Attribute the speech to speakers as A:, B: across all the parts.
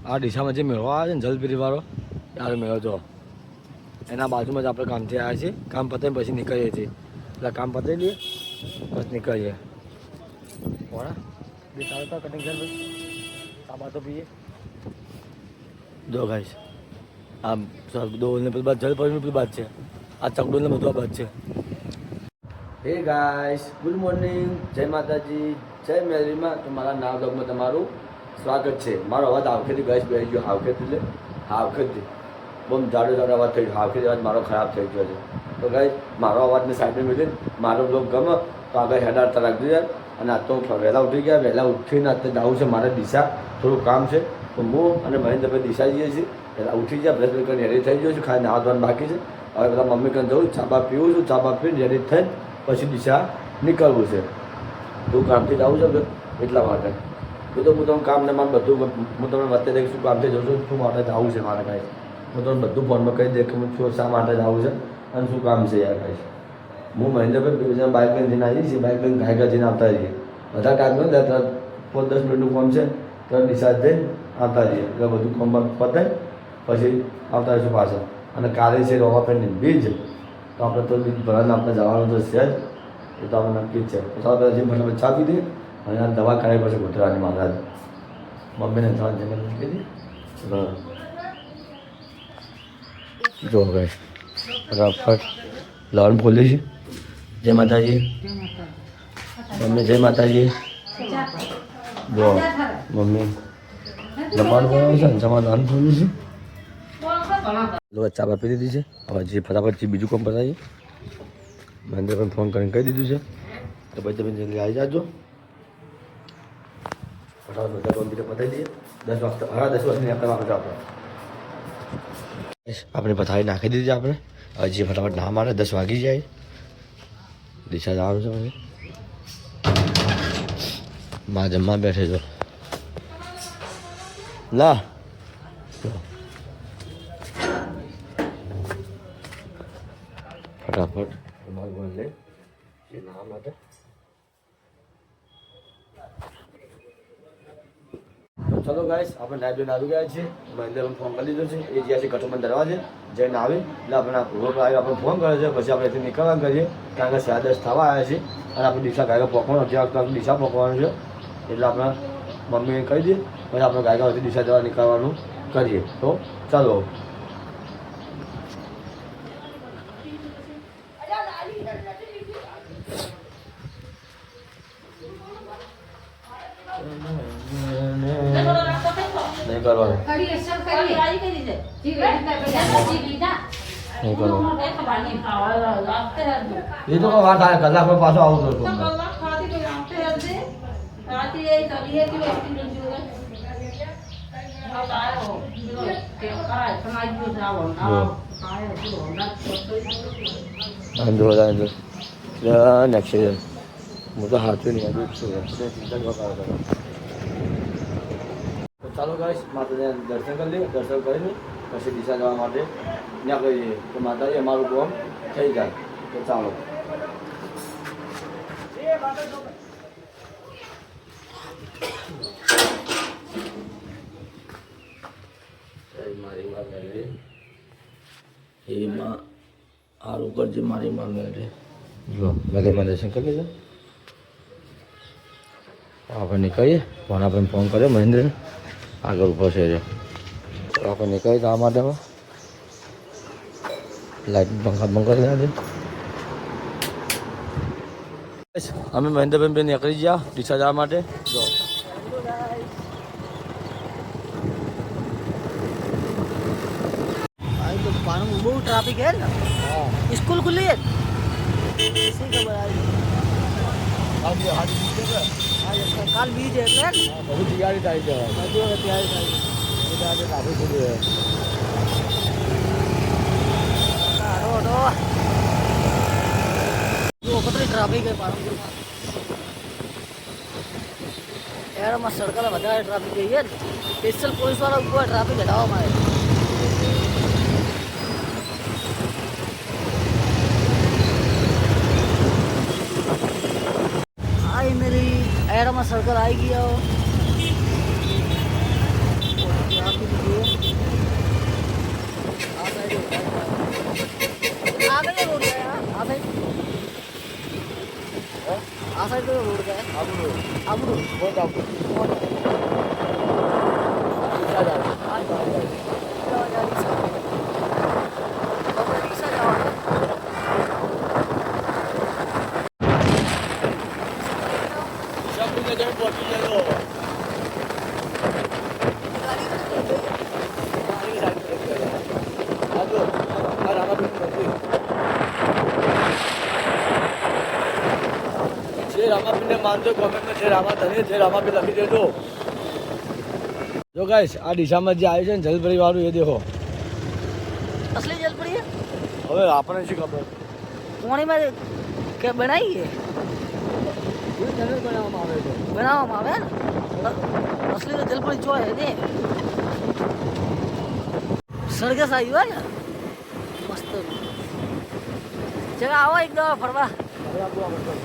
A: આ દિશામાં જે મેળો આવે છે ને જલપીરીવાળો ત્યારે મેળો જો એના બાજુમાં જ આપણે કામથી આવ્યા છીએ. કામ પતાવીને પછી નીકળીએ છીએ. એટલે કામ પતાવી લઈએ બસ નીકળીએ. બોલા બે તારતા કટિંગ કર ભાઈ સાબા તો પીએ જો ગાઈશ. આ ચકડોલ ને પેલી બાદ જલપરીની પેલી બાદ છે. આ ચકડોલ ને બધું આ બાદ છે. હે ગાઈસ ગુડ મોર્નિંગ, જય માતાજી, જય મેલરીમાં. તો મારા નવા બ્લોગમાં તમારું સ્વાગત છે. મારો અવાજ હાવખેથી ગાઈસ બેસી ગયો. હાવખેથી એટલે હાવખેથી બહુ જાડો અવાજ થઈ ગયો. હાવખેથી અવાજ મારો ખરાબ થઈ ગયો છે. તો ગાઈસ મારો અવાજને સાઈડમાં મૂકીને મારો બ્લોગ ગમે તો આગળ હેડાડતા રાખજો યાર. અને આ તો વહેલા ઉઠી ગયા. વહેલા ઉઠીને અત્યારે જવું છે મારે દિશા, થોડું કામ છે. તો હું અને મહેન્દ્રભાઈ દિશા જઈએ છીએ. પહેલાં ઉઠી ગયા, બ્રશ કરીને રેડી થઈ ગયો છું. ખાઈ નાવા ધોવાનું બાકી છે. હવે બધા મમ્મી કરીને જવું, ચાબા પીવું છું. ચાબા પીને રેડી થઈને પછી દિશા નીકળવું છે. તું કામથી જવું છે એટલા માટે હું તમને કામ ને મારે બધું હું તમને વચ્ચે દઈશ શું કામથી જઉં છું, શું માટે જવું છે મારે કાંઈ. હું તમને બધું ફોનમાં કહી દે કે હું શું શા માટે જવું છે અને શું કામ છે યાર કાંઈ. હું મહેન્દ્રભાઈ બીજા બાઇક લઈને જઈને આવીએ છીએ. બાઇક લઈને ગાયકા જઈને આવતા રહીએ. બધા ટાઈમ ને 5-10 મિનિટનું કામ છે તો ડિસ્ચાર્જ જઈને આવતા રહીએ. એટલે બધું કામ પતાય પછી આવતા રહીશું પાછળ. અને કાલે છે રોવાપેનની બીજ, તો આપણે તો બીજ ભરાને આપણે જવાનું તો છે જ, એ તો આપણે નક્કી જ છે. તો ચાલો પહેલાં જીમ ભરવા ચા પી દઈએ અને આ દવા કરાવી પછી ગોતરાની મહારાજ મમ્મીને ત્રણ જમીન મૂકી દી. જો ગઈ ફટાફટ લવણ બોલી છે. જય માતાજી મમ્મી, જય માતાજી. જો મમ્મી જમવાનું બનાવ્યું છે ને જમવાનું બોલું છું. ચા આપી દીધી છે. હવે જે ફટાફટ જે બીજું કામ બતાવીએ. મહેન્દ્ર પણ ફોન કરીને કહી દીધું છે તો ભાઈ તમે જલ્દી આવી જાજો. ફટાફટ બધા કામ બીજા પતાવી દઈએ. 10 વાગતા 10:30 વાગ્યાની આપણે વાપસ આપણે પથારી નાખી દીધી આપણે. હવે જે ફટાફટ ના મારે 10 વાગી જાય. દિશા જવાનું છે પછી માં જમવા બેઠે છો લા ફટાફટ ભગવાન લે એ નામ માટે. ચલો ગાઈસ આપણે લાઈબ્રેરી આવી ગયા છીએ. મહેન્દ્ર ફોન કરી દીધો છે. એ જ્યાં છે કટોમાં દરવાજે જઈને આવી એટલે આપણે રોડ આવી આપણે ફોન કરે છે. પછી આપણે અહીંથી નીકળવાનું કરીએ કારણ કે 10:30 થવા આવ્યા છીએ. અને આપણે દિશા ગાયકા પકવાનું જ્યાં દિશા પકવાનું છે એટલે આપણે મમ્મીને કહી દઈએ પછી આપણે ગાયકાથી દિશા જવા નીકળવાનું કરીએ. તો ચાલો નહીં કરવાનું એ તો વાત આવે કલાકમાં પાછો આવું તો એક્સિડન્ટ હું તો હાથું નહીં ચાલો ગાઈસ માતાજી દર્શન કરી લઈએ. દર્શન કરીને પછી દિશા જવા માટે નીકળી જઈએ. તો માતાજી અમારું કામ થઈ જાય. તો ચાલો મારી માં મેળવે એમાં સારું કરજે. મારી માં મેળવે જો મેં દર્શન કરી લીધા. આપણે નીકળીએ. ફોન આપણે ફોન કર્યો મહેન્દ્રને આગળ ઉપર છે. આપણે નીકળીએ તો આ માટે લાઈટ પંખા બંધ કરી દે. અમે મહેન્દ્રભાઈ બે નીકળી ગયા ડીસા જવા માટે. જો
B: બહુ ટ્રાફિક હે ને. સ્કૂલ ખુલ્લી હે કાલ બીજ એટલે
A: બહુ તૈયારી થાય છે.
B: તૈયારી થાય
A: ટ્રાફિક ખુલ્લી છે.
B: ટ્રાફિક હે પાલનપુરમાં. એમાં સડકમાં વધારે ટ્રાફિક જઈએ ને સ્પેશિયલ પોલીસવાળા ઉપર ટ્રાફિક હટાવવામાં આવે. मेरी एरमा सर्कल आएगी और ट्रैफिक
A: આપણું
B: આપણું
A: કોણ આપણું
B: કોણ?
A: રિક્ષા જ આવે.
B: આ જ આવે. રિક્ષા. આપણે રિક્ષા જ આવવાનું.
A: શબ્દને જઈને પહોંચી જજો.
B: ગાડી
A: આની સાઈડ પર જજો. આ જો, આ રામાપીરનું મંદિર. જે રામાપીરને માનજો કોમેન્ટમાં જે રામા ધને જે રામાપીર લખી દેજો. જો ગાઈસ આ દિશામાં જે આવ્યું છે ને જલપરી વાળું એ દેખો.
B: અસલી જલપરી છે?
A: હવે આપણને શું ખબર
B: પાણીમાં કે બનાવીએ
A: એ ચેનલ બનાવવામાં આવે છે.
B: બનાવવામાં આવે ને અસલી તો જલપરી જોય ને સરઘસ આવ્યું હોય ને મસ્ત જગા આવો એક દવા ફરવા.
A: હવે આપણું આ વસ્તુ છે.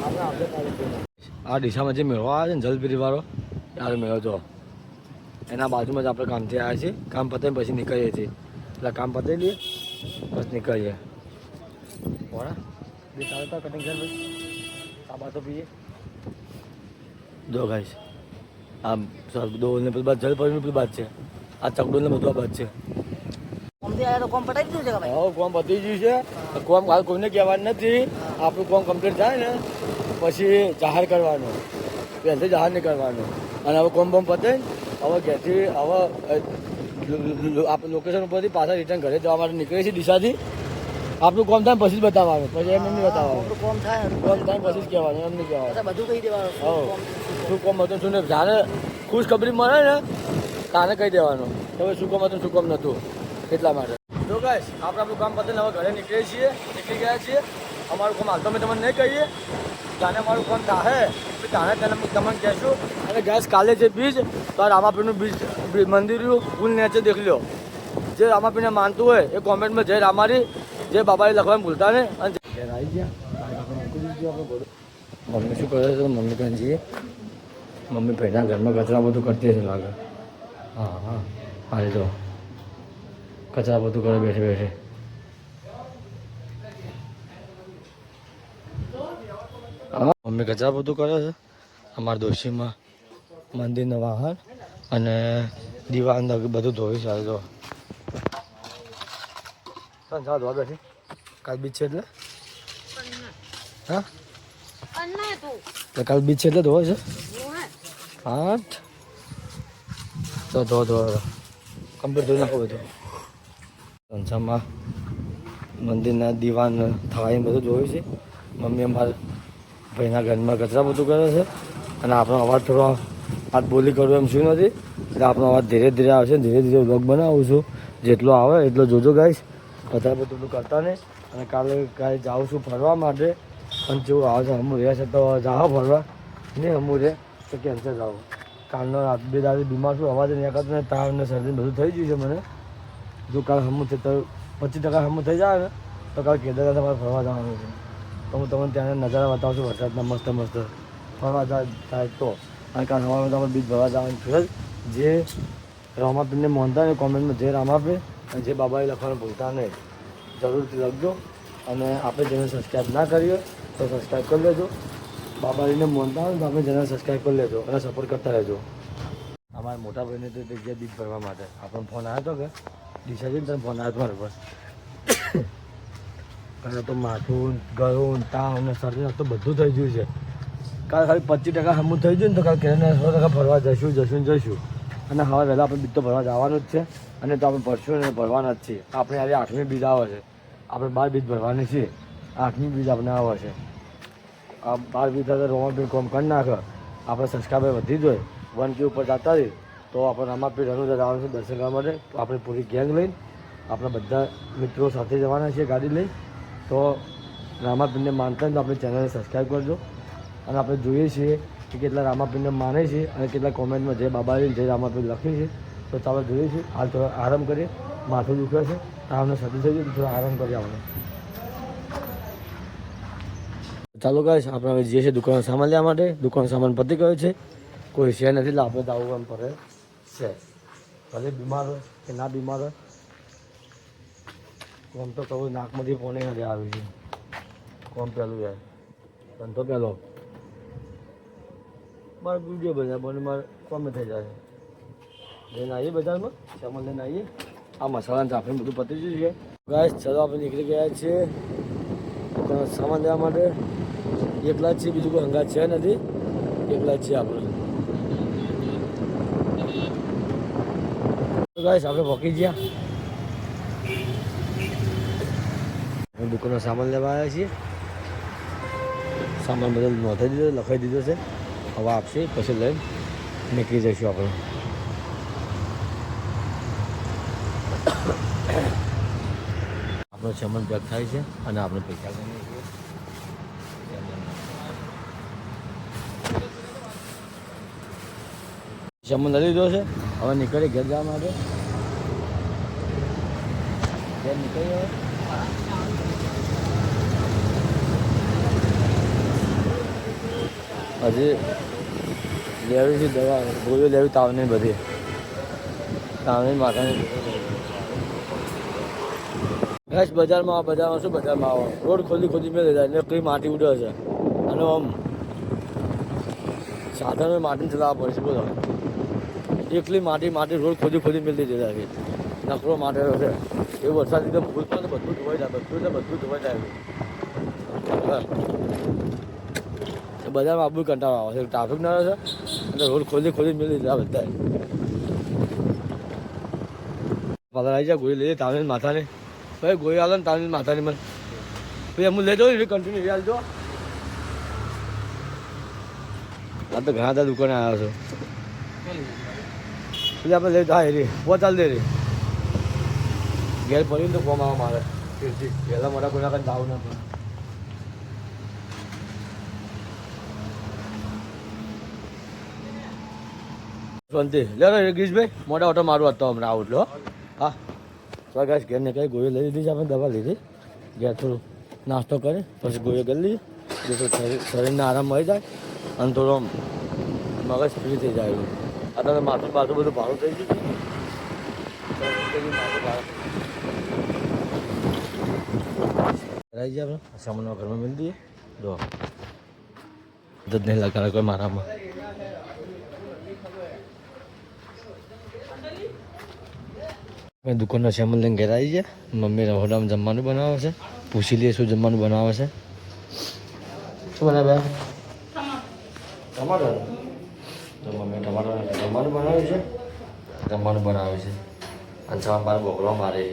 A: આપણે આપણે તારીખ જોઈને. આ દિશામાં જે મેળો આવે છે ને જલપીરી વાળો યાર મેળો જો એના બાજુમાં જ આપણે કામથી આવ્યા છીએ. કામ પતાવીને પછી નીકળીએ છીએ. એટલે કામ પતાવી લઈએ બસ નીકળીએ. બોલા બે ચાલતા કટિંગ કર ભાઈ સાબા તો પીએ. જો ગાઈશ આમ ડોલ ને પેલી બાદ જલપરીની પેલી બાદ છે. આ ચકડોલ ને બધું આ બાદ છે.
B: અમથી આવ્યા તો કોમ પટાવી દીધું છે કે ભાઈ?
A: હવે કોમ પતી ગયું છે. કોમ હાલ કોઈને કહેવાનું નથી. આપણું કોમ કમ્પ્લીટ થાય ને પછી જાહેર કરવાનું. પહેલાંથી જાહેર નહીં કરવાનું. અને હવે કોમ બોમ પતે હવે ઘેરથી હવે આપણે લોકેશન ઉપરથી પાછા રિટર્ન ઘરે જવા માટે નીકળીએ છીએ દિશાથી. આપણું કોમ થાય પછી જ બતાવવાનું. પછી એમ નહીં બતાવવાનું.
B: આપણું કોમ થાય
A: કોમ થાય પછી જ કહેવાનું એમ નહીં કહેવાનું.
B: એટલે બધું કહી દેવાનું
A: હા.
B: કોમ
A: શું કોમ હતું શું ને જાણે ખુશખબરી મળે ને તાને કહી દેવાનું કે હવે શું કોમ હતું શું કોમ નહોતું એટલા માટે. જો ગાઈસ આપણે આપણું કામ પતે હવે ઘરે નીકળીએ છીએ નીકળી ગયા છીએ. અમારું કામ હાલ તો અમે તમને નહીં કહીએ. જાણે અમારું કામ થાહે તાને તમને કહેશું. અને ગેસ કાલે જે બીજ તો આ રામાપીરનું બીજ મંદિર ફૂલ નેચે દેખ લ્યો. જે રામાપીરને માનતું હોય એ કોમેન્ટમાં જય રામારી જે બાબાએ લખવાનું ભૂલતા ને. અને ઘેર આવી ગયા મમ્મી શું કરે છે મમ્મી કાન જઈએ. મમ્મી પહેલાં ઘરમાં કચરા બધું કરતી હશે લાગે. હા હા હારે તો કચરા બધું કરે બેઠે બેઠે. હા મમ્મી કચરા બધું કરે છે. અમારા દોશીમાં મંદિરના વાહન અને દીવાન બધું ધોઈ છે. તો ચા ધોવા બેઠી કાલ બીજ છે એટલે હા કાલ બીજ છે એટલે ધોવા છે. હા તો ધો કમ્પ્લીટ ધોઈ નાખો બધું. સંસારમાં મંદિરના દીવાન થવાય બધું જોયું છે. મમ્મી અમારા ભાઈના ઘરમાં કચરા બધું કરે છે. અને આપણો અવાજ થોડો હાથ બોલી કરવો એમ શું નથી. એટલે આપણો અવાજ ધીરે ધીરે આવશે. ધીરે ધીરે વ્લોગ બનાવું છું. જેટલો આવે એટલો જોજો ગાઈશ. બધા બધું કરતા નહીં. અને કાલે જાઉં છું ફરવા માટે. પણ જેવું આવે છે હમું રહે છે તો જાઓ ફરવા નહીં હમું રહે તો કેન્સર જાઓ. કાલનો રાત બે દાદી બીમાર છું. અવાજ નહીં કરતો ને તાવ ને શરદી બધું થઈ ગયું છે મને. જો કાલ હમું છે તો 25% હમું થઈ જાય ને તો કાલ કેદારનાથ તમારે ફરવા જવાનું છે. તો હું તમને ત્યાં નજારા બતાવું છું વરસાદના મસ્ત મસ્ત ફરવા જાય તો. અને કાલ સવારમાં તમારે બીજ ભરવા જવાનું છે. જે રામાપીરને માનતા ને કોમેન્ટમાં જે રામાપીર અને જે બાબાએ લખવાનું ભૂલતા નહીં જરૂરથી લખજો. અને આપણે જેને સબસ્ક્રાઈબ ના કરીએ તો સબસ્ક્રાઈબ કરી લેજો. બાબાજીને માનતા હોય તો આપણે જેને સબસ્ક્રાઈબ કરી લેજો અને સપોર્ટ કરતા રહેજો. અમારા મોટા ભાઈને તો જગ્યાએ બીજ ભરવા માટે આપણને ફોન આવ્યો હતો કે દિશાજી તને ફોન આવ્યો હતો મારા પર. કાલે તો માથું ગળું તાવ અને શરદી તો બધું થઈ ગયું છે. કાલે ખાલી 25% હમું થઈ ગયું ને તો કાલે કેને 100% ફરવા જઈશું. અને હવે વહેલા આપણે બીજ તો ભરવા જવાનું જ છે. અને તો આપણે ભરશું ને ભરવાના જ છીએ. આપણે આજે 8મી બીજ આવે છે. આપણે 12 બીજ ભરવાની છે. 8મી બીજ આપણે આવે છે. આ 12 બીજ સાથે રામાપીર કોમ કરી નાખે. આપણે સબસ્ક્રાઈબર વધી જ હોય 1K ઉપર જતા રહીએ તો આપણે રામાપીર રણુજા જવાનું છે દર્શન કરવા માટે. તો આપણે પૂરી ગેંગ લઈને આપણે બધા મિત્રો સાથે જવાના છીએ ગાડી લઈ. તો રામાપીરને માનતા હોય તો આપણે ચેનલને સબસ્ક્રાઈબ કરજો. અને આપણે જોઈએ છીએ કે કેટલા રામાપીરને માને છે અને કેટલા કોમેન્ટમાં જય બાબાજી જય રામાપીર લખે છે. તો ચાલો જોઈએ છીએ. હાલ થોડો આરામ કરીએ. માથું દુખે છે તાવને શરદી થઈ ગઈ તો થોડો આરામ કરી આવવાનો. ચાલો ગાઈસ આપણે હવે જઈએ છીએ દુકાન સામાન લેવા માટે. દુકાન સામાન પતી ગયો છે. કોઈ છે નથી એટલે આપણે જવું એમ પડે છે. ભલે બીમાર હોય કે ના બીમાર હોય. કોમ તો કહું નાકમાંથી પોણી નથી આવી છે. કોમ પેલું યાર ધંધો પહેલો મારે વિડીયો બનાવ્યા મને મારે કોમે થઈ જાય લઈને આવીએ બજારમાં સામાન લઈને આવીએ આ મસાલાને ચાપીને બધું પતી ગયું છે ગાઈસ ચલો આપણે નીકળી ગયા છીએ સામાન લેવા માટે એકલા જ છીએ બીજું કોઈ હંગાત છે નથી એકલા જ છીએ આપણે ગાઈસ આપણે પહોંચી ગયા દુકાનનો સામાન લેવા આવ્યા છીએ સામાન બધો નોંધાઈ દીધો લખાઈ દીધો છે હવે આપશે પછી લઈને નીકળી જઈશું આપણે આપણો સામાન પેક થાય છે અને આપણે પૈસા ગણીએ છીએ સામાન લઈ લીધો છે હવે નીકળી ઘેર જવા માટે ઘેર નીકળી હવે હજી લેવી છે દવા ગોળીઓ લેવી તાવની બધી તાવની માથાની બસ બજારમાં શું બજારમાં આવો રોડ ખોદી મેં લીધા એટલે કઈ માટી ઉડે છે અને આમ સાધનો માટી ચલાવવા પડશે બોલો એકલી માટી રોડ ખોદી મેળવી દીધા છે નકરો માટે છે એ વરસાદ એકદમ ફૂલ પણ બધું ધોવાઈ જાય બધું ધોવાઈ જાય બજારમાં આબુ કંટાળો આવે છે ટ્રાફિક ના રહે છે એટલે રોડ ખોદી મેળવી દીધા બધા પાછળ આવી જાય ગોળી લઈએ તાવની માથાની ભાઈ ગોળી આવે ને તાવની માથાની મને ભાઈ એમ લઈ જાઉં ને કન્ટિન્યુ યાદ જો આ તો ઘણા બધા દુકાને આવ્યો છો એટલે આપણે લઈ જાય રે ચાલ દે રે ઘેર પડીને તો કોમ આવે મારે પહેલાં મોટા કોઈ નાખે દાવ ના પડે શાંતિ લે ગીશભાઈ મોટા ઓટો મારું હતો હમણાં આવું એટલે હા તો ગાઈસ ઘેર ને કંઈ ગોળીઓ લઈ લીધી છે આપણે દવા લીધી ઘેર થોડું નાસ્તો કરી પછી ગોળીઓ કરી લીધી જેટલું શરીરને આરામ મળી જાય અને થોડો મગજ ફ્રી થઈ જાય અત્યારે માથું બાથું બધું ભાડું થઈ ગયું રહી જાય આપણે સામાનમાં ઘરમાં મિલ દઈએ જો જ નહીં લગાડે કોઈ મારામાં દુકાનનો સામાન લઈને ઘેર આવી ગયા મમ્મી રહોડામાં જમવાનું બનાવે છે પૂછી લઈએ શું જમવાનું બનાવે છે શું બનાવે ટમાટર તો મમ્મી ટમાટર જમવાનું બનાવ્યું છે જમવાનું બનાવે છે અને સવાર મારે બોકરો મારે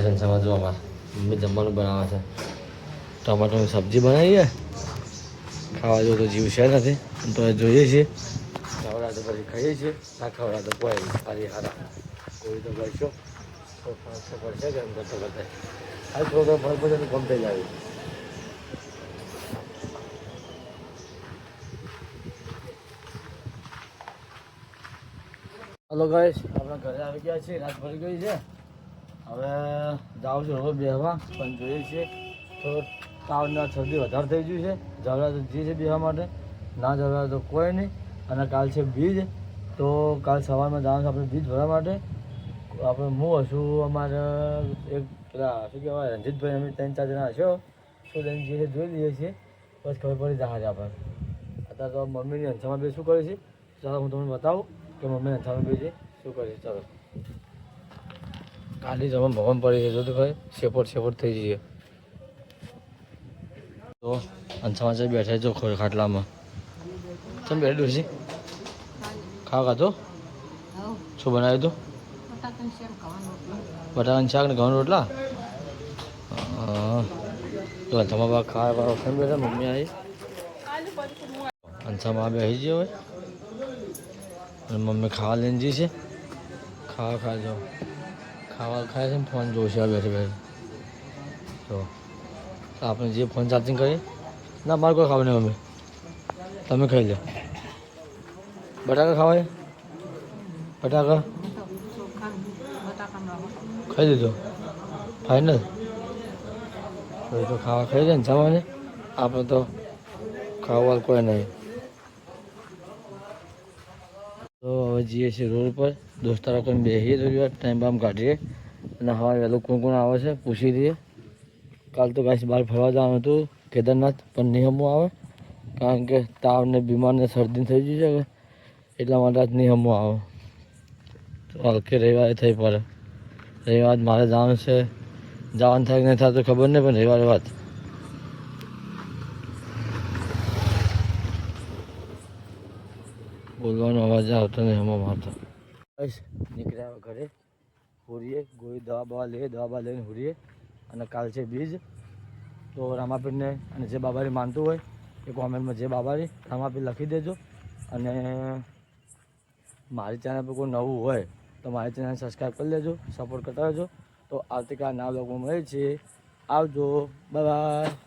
A: છે સવાર જો અમારે મમ્મી જમવાનું બનાવે છે ટમાટરની સબ્જી બનાવીએ ખાવા જેવું તો જીવ છે નથી તો એ જોઈએ છીએ ખવડા તો પછી ખાઈએ છીએ ના ખવડા તો કોઈ સારી હારા કોઈ તો કરશો તો પડશે કે એમ કરતો કરતા આ થોડો ફરક પડશે તો ગમતે જ આવી હલો ગાઈસ આપણા ઘરે આવી ગયા છીએ રાત ભરી ગઈ છે હવે જાઉં છું હવે બેહવા પણ જોઈએ છીએ થોડો તાવના શરદી વધારે થઈ ગયું છે જવડા તો જે છે બેહવા માટે ના જવડા તો કોઈ નહીં અને કાલ છે બીજ તો કાલ સવારમાં જવાનું છે આપણે બીજ ભરવા માટે આપણે હું હશું અમારે એક પેલા શું કહેવાય રણજીતભાઈ અમે 3-4 જણા હશો તો લઈને જે છે જોઈ લઈએ છીએ બસ ખબર પડી જહાજ આપણે અત્યારે તો મમ્મીની હંસામાં બે શું કરે છે ચાલો હું તમને બતાવું કે મમ્મીની હંસામાં બે છે શું કરે છે ચાલો કાલી જમા ભવન પડી છે જો તો ભાઈ સેપોટ થઈ જઈએ તો હંસામાં છે બેઠા જો ખાટલામાં તમે બેઠી ડોસી ખાવા ખાતો શું બનાવ્યું હતું બટાકાનું શાક ને ઘઉં રોટલા તો તમારા ખાવા વાળો કેમ બેઠા મમ્મી આવી અંસામાં બેસી ગયો હોય અને મમ્મી ખાવા લઈને જઈ છે ખાવા ખાજો ખાવા ખાય છે ને ફોન જોશે બેઠે તો આપણે જે ફોન ચાર્જિંગ કરીએ ના મારે કોઈ ખાવા નહીં મમ્મી તમે ખાઈ લો બટાકા ખાવાય બટાકા ખાઈ લીધો ફાઇનલ તો ખાવા ખાઈ જાય ને જવાને આપણે તો ખાવા કોઈ નહીં તો હવે જઈએ છીએ રોડ પર દોસ્તારો કોઈ બેસીએ થોડી વાર ટાઈમ બામ કાઢીએ અને હવા વહેલું કોણ આવે છે પૂછી દઈએ કાલ તો ગાઈસ બહાર ફરવા જવાનું હતું કેદારનાથ, પણ નિયમો આવે કારણ કે તાવને બીમારને શરદી થઈ ગઈ છે કે એટલા માટે આજ નિયમો આવે. તો હલકે રવિવારે થઈ પડે. રવિવાર મારે જવાનું છે, જવાનું થાય કે નહીં થાય તો ખબર નહીં, પણ રવિવારે વાત. બોલવાનો અવાજ આવતો નહીં હમણાં મારતા. બસ નીકળ્યા ઘરે, હુરીએ ગોળી દવા બવા લઈએ, દવા બવા લઈને હુરીએ. અને કાલ છે બીજ, તો રામાપીરને અને જે બાબારી માનતું હોય એ કોમેન્ટમાં જે બાબારી રામાપીર લખી દેજો. અને મારી ચેનલ પર કોઈ નવું હોય તો મારી ચેનલ સબસ્ક્રાઈબ કરી લેજો, સપોર્ટ કરતા રહેજો. તો આવતીકાલ નવા બ્લોગમાં મળીએ છીએ. આવજો, બાય બાય.